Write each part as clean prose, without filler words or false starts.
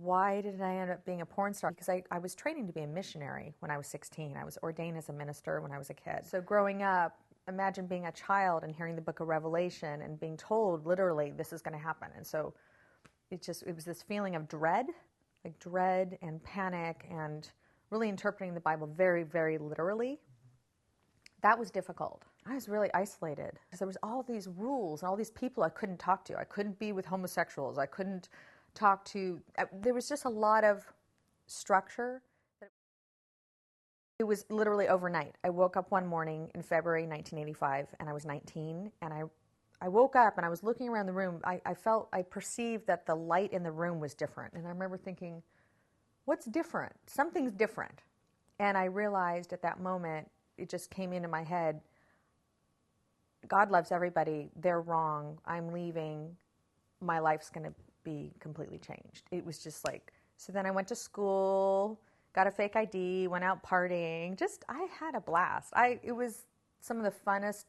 why did I end up being a porn star? Because I was training to be a missionary when I was 16. I was ordained as a minister when I was a kid. So growing up, imagine being a child and hearing the book of Revelation and being told literally this is going to happen. And so it was this feeling of dread, like dread and panic, and really interpreting the Bible very, very literally. That was difficult. I was really isolated because there was all these rules and all these people I couldn't talk to. I couldn't be with homosexuals. I couldn't talk to, there was just a lot of structure. It was literally overnight. I woke up one morning in February 1985 and I was 19, and I woke up and I was looking around the room. I perceived that the light in the room was different. And I remember thinking, what's different? Something's different. And I realized at that moment, it just came into my head, God loves everybody. They're wrong. I'm leaving. My life's going to be completely changed. It was just like, so then I went to school, got a fake ID, went out partying. I had a blast. It was some of the funnest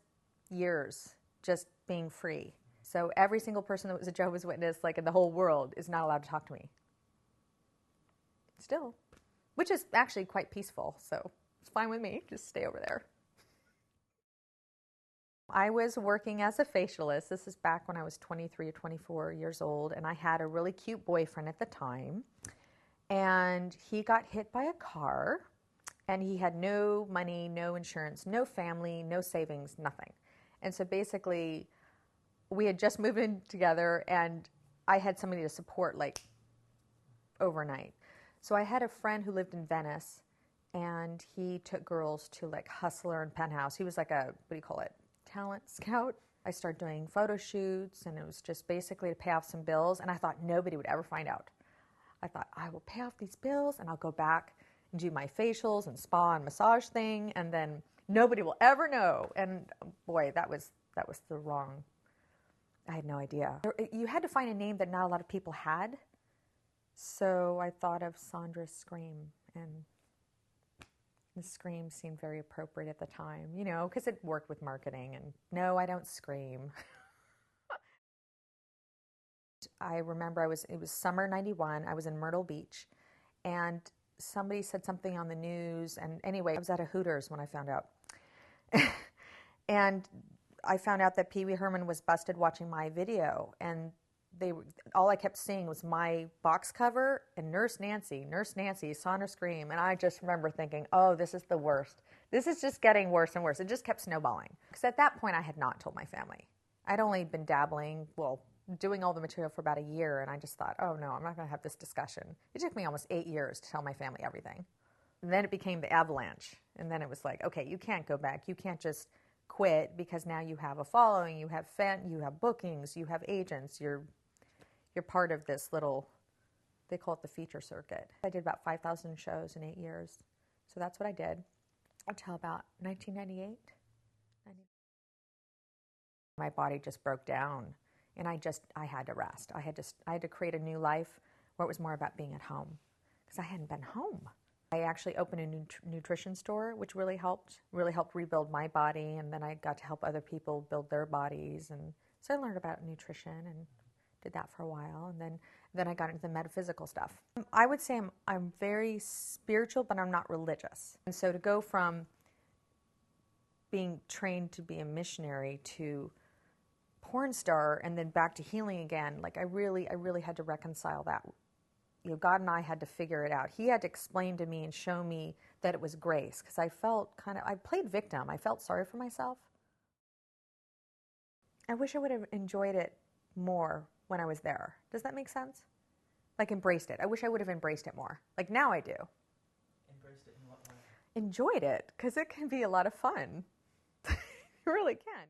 years, just being free. So every single person that was a Jehovah's Witness, like in the whole world, is not allowed to talk to me. Still, which is actually quite peaceful. So it's fine with me. Just stay over there. I was working as a facialist. This is back when I was 23 or 24 years old, and I had a really cute boyfriend at the time. And he got hit by a car, and he had no money, no insurance, no family, no savings, nothing. And so basically, we had just moved in together, and I had somebody to support like overnight. So I had a friend who lived in Venice, and he took girls to like Hustler and Penthouse. He was like a, what do you call it, talent scout. I started doing photo shoots, and it was just basically to pay off some bills, and I thought nobody would ever find out. I thought, I will pay off these bills, and I'll go back and do my facials and spa and massage thing, and then nobody will ever know. And boy, that was the wrong, I had no idea. You had to find a name that not a lot of people had, so I thought of Sandra Scream, and the Scream seemed very appropriate at the time, you know, because it worked with marketing. And no, I don't scream. I remember it was summer '91. I was in Myrtle Beach, and somebody said something on the news. And anyway, I was at a Hooters when I found out. And I found out that Wee Herman was busted watching my video. And all I kept seeing was my box cover and Nurse Nancy, Sandra Scream. And I just remember thinking, oh, this is the worst. This is just getting worse and worse. It just kept snowballing. Because at that point, I had not told my family. I'd only been dabbling, doing all the material for about a year. And I just thought, oh, no, I'm not going to have this discussion. It took me almost 8 years to tell my family everything. And then it became the avalanche. And then it was like, okay, you can't go back. You can't just quit, because now you have a following, you have bookings, you have agents, you're part of this little, they call it the feature circuit. I did about 5,000 shows in 8 years. So that's what I did until about 1998. My body just broke down, and I had to rest. I had to create a new life where it was more about being at home, because I hadn't been home. I actually opened a nutrition store, which really helped rebuild my body, and then I got to help other people build their bodies. And so I learned about nutrition and did that for a while, and then I got into the metaphysical stuff. I would say I'm very spiritual, but I'm not religious. And so to go from being trained to be a missionary to porn star and then back to healing again, like I really had to reconcile that. You know, God and I had to figure it out. He had to explain to me and show me that it was grace, because I felt I played victim. I felt sorry for myself. I wish I would have enjoyed it more when I was there. Does that make sense? Like embraced it. I wish I would have embraced it more. Like now I do. Embraced it in what way? Enjoyed it, because it can be a lot of fun. It really can.